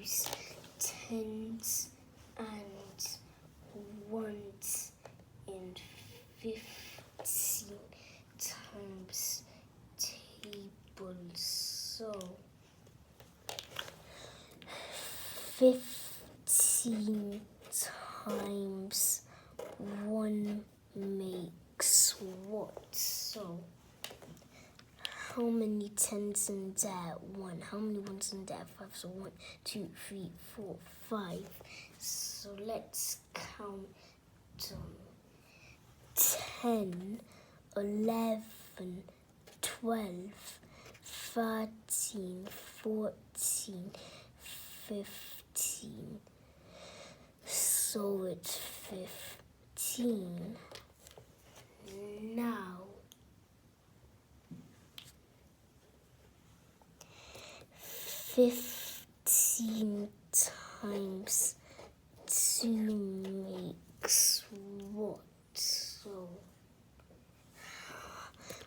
use tens and ones in 50 times tables. So 15 times 1 makes what? So how many tens in there? 1. How many ones in there? 5. So 1, 2, 3, 4, 5. So let's count them. 10, 11, 12, 13, 14, 15. So it's 15. Now 15 times 2 makes what? So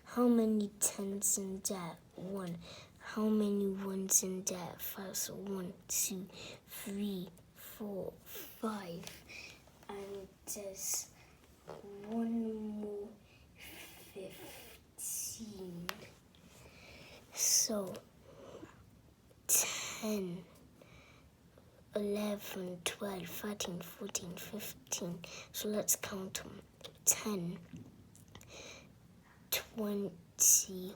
how many tens in there? 1. How many ones in there? 5. So 1, 2, 3, 4, 5. And there's one more 15. So 10, 11, 12, 13, 14, 15. So let's count them. 10, 20,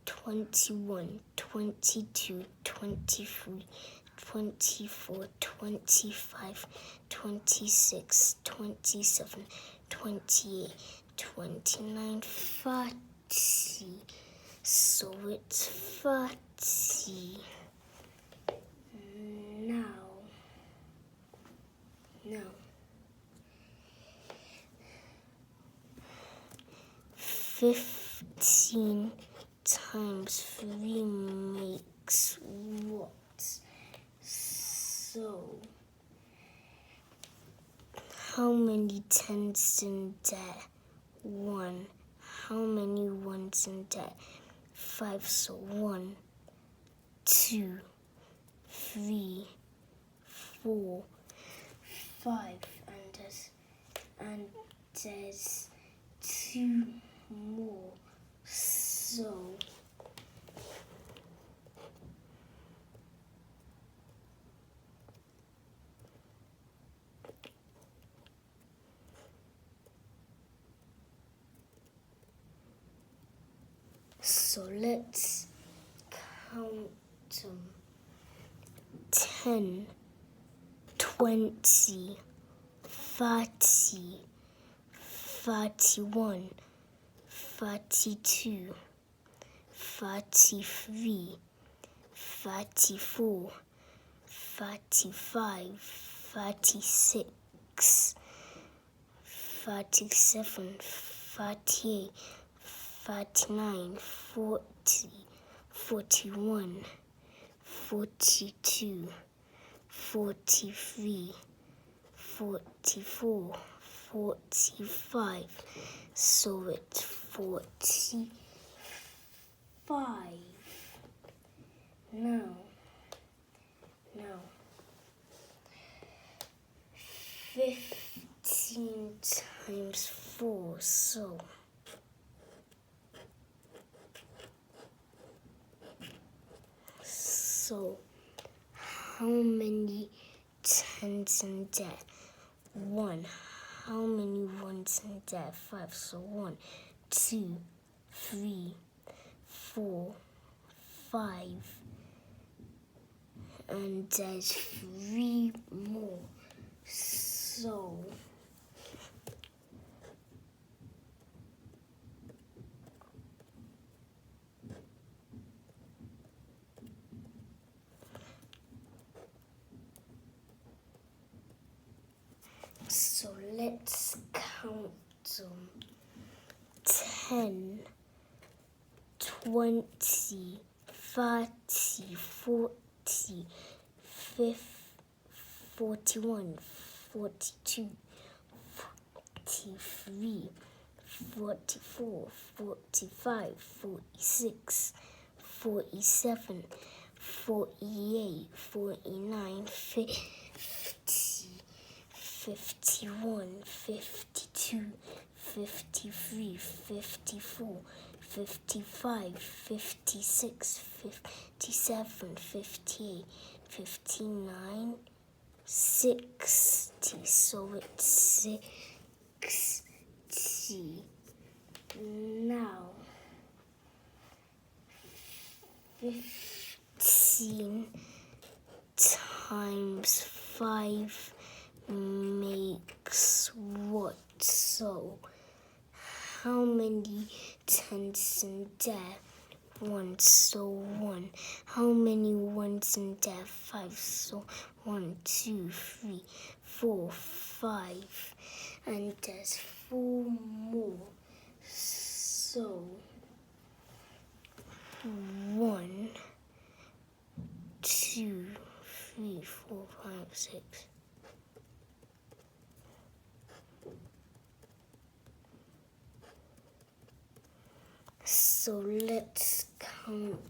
21, 22, 23, 24, 25, 26, 27, 28, 29, 30. So it's 30. Now 15 times 3 makes what? So how many tens in there? 1. How many ones in there? 5. So 1, 2, 3, 4, 5. And there's 2 more. So let's count them. 10, 20, 30, 31, 32, 33, 34, 35, 36, 37, 38, 39, 40, 41, 42, 43, 44, 45. So it's 45. Now 15 times 4. So how many tens in there? 1. How many ones in there? 5. So 1, 2, 3, 4, 5. And there's 3 more. So let's count them. 10, 20, 30, 40, 41, 42, 43, 44, 45, 46, 47, 48, 49, 50, 51, 52, 53, 54, 55, 56, 57, 58, 59, 60. So it's 60. Now 15 times 5 makes what? So how many tens in there? 1, so 1. How many ones in there? 5, so 1, 2, 3, 4, 5. And there's 4 more. So 1, 2, 3, 4, 5, 6. So let's count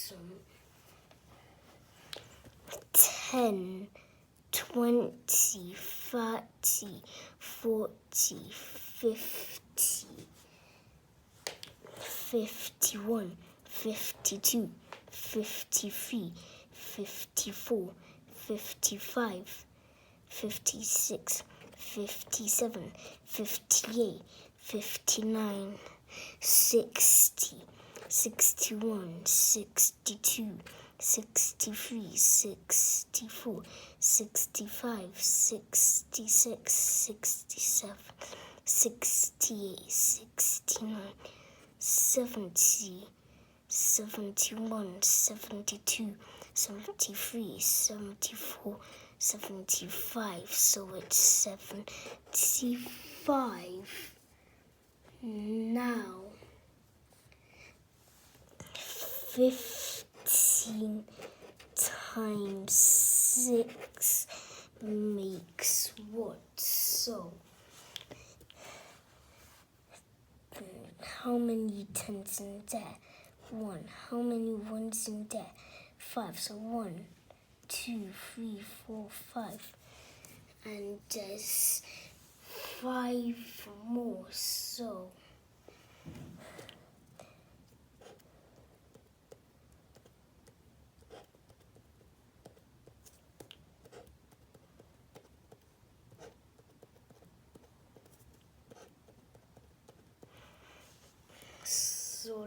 them. 10, 20, 30, 40, 50, 51, 52, 53, 54, 55, 56, 57, 58, 59, 60, 61, 62, 63, 64, 65, 66, 67, 68, 69, 70, 71, 72, 73, 74, 75. So it's 75. Now 15 times 6 makes what? So how many tens in there? 1. How many ones in there? 5. So 1, 2, 3, 4, 5. And there's 5 more. So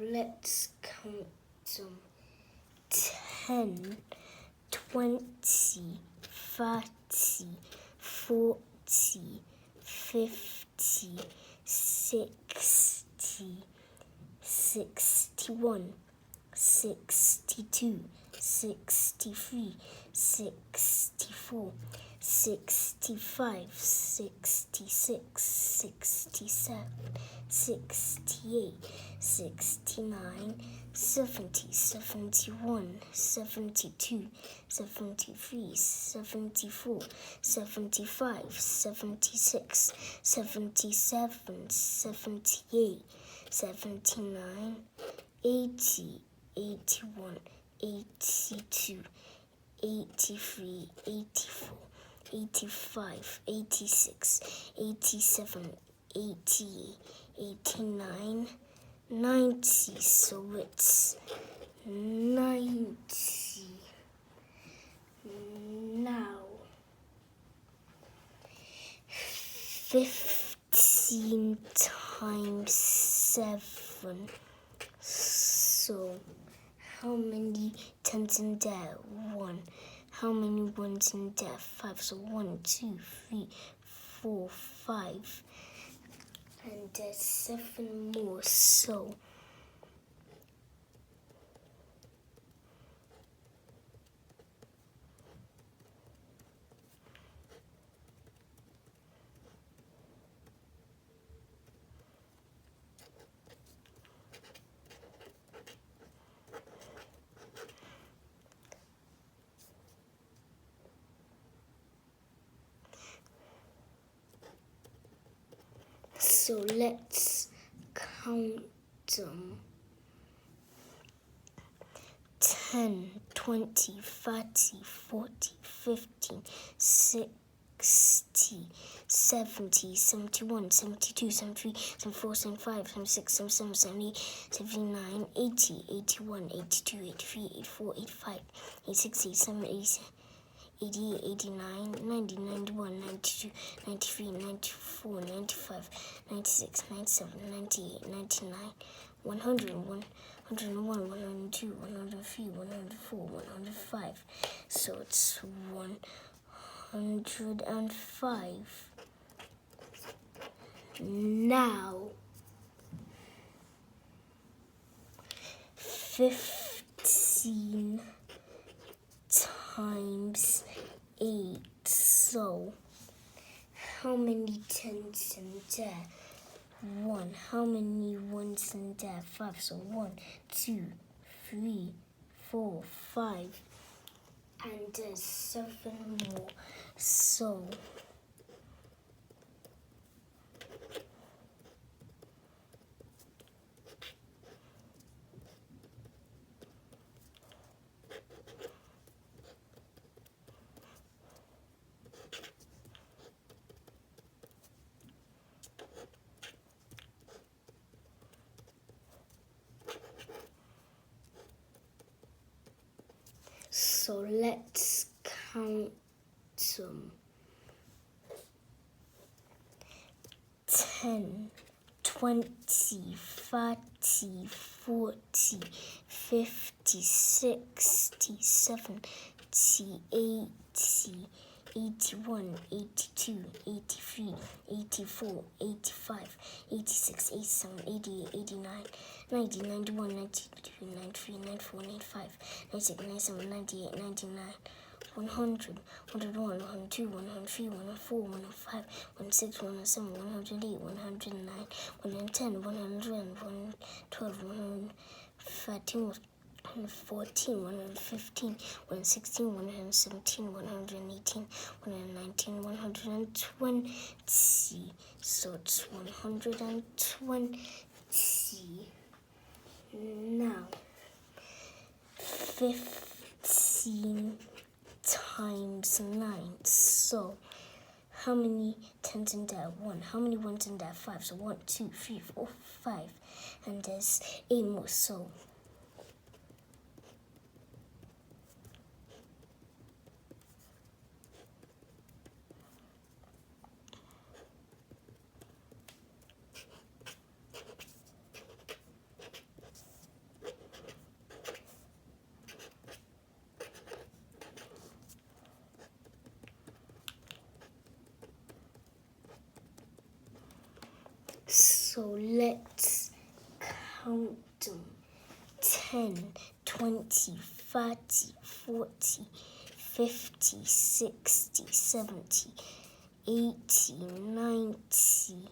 let's count them. 10, 20, 30, 40, 50, 60, 61, 62, 63, 64, 65, 66, 67, 68, 69, 70, 71, 72, 73, 74, 75, 76, 77, 78, 79, 80, 81, 82, 83, 84, 85, 86, 87, 88, 89, 90. So it's 90. Now 15 times 7. So how many tens in there? 1. How many ones in there? 5. So 1, 2, 3, 4, 5. And there's 7 more. So let's count them. 10, 20, 30, 40, 50, 60, 70, 71, 72, 73, 74, 75, 76, 77, 78, 79, 80, 81, 82, 83, 84, 85, 86, 87, 88, 89, 90, 91, 92, 93, 94, 95, 96, 97, 98, 99, 100, 101, 102, 103, 104, 105. So it's 105. Now, 15 times 8. So, how many tens in there? 1. How many ones in there? 5. So 1, 2, 3, 4, 5. And there's 7 more. So let's count them. 10, 20, 30, 40, 50, 60, 70, 80, 81, 82, 83, 84, 85, 86, 87, 88, 89, 90, 91, 92, 93, 94, 95, 96, 97, 98, 99, 100, 101, 102, 103, 104, 105, 106, 107, 108, 109, 110, 111, 112, 113, 114, 115, 116, 117, 118, 119, 120. So it's 120. Now, 15 times 9. So, how many tens in there? 1. How many ones in there? 5. So 1, 2, 3, 4, 5. And there's 8 more. So let's count them. 10, 20, 30, 40, 50, 60, 70, 80, 90,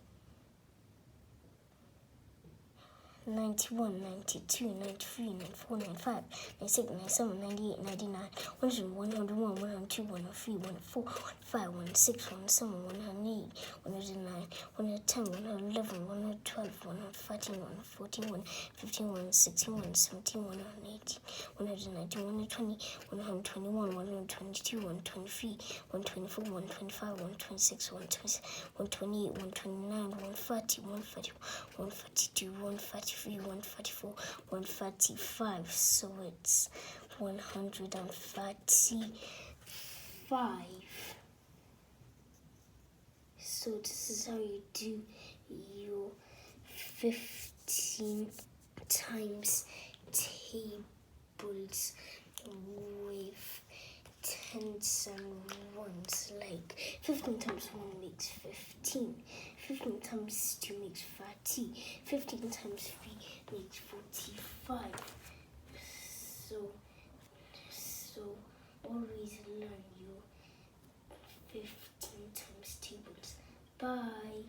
91, 92, 93, 94, 95, 96, 97, 98, 99, 100, 101, 102, 103, 104, 105, 106, 107, 108, 109, 110, 111, 112, 113, 114, 115, 116, 117, 118, 119, 120, 121, 122, 123, 124, 125, 126, 128, 129, 130, 131, 132, 133, 134, 135. So it's 135. So this is how you do your 15 times tables with tens and ones. Like 15 times 1 makes 15. 15 times 2 makes 30. 15 times 3 makes 45. So always learn your 15 times tables. Bye.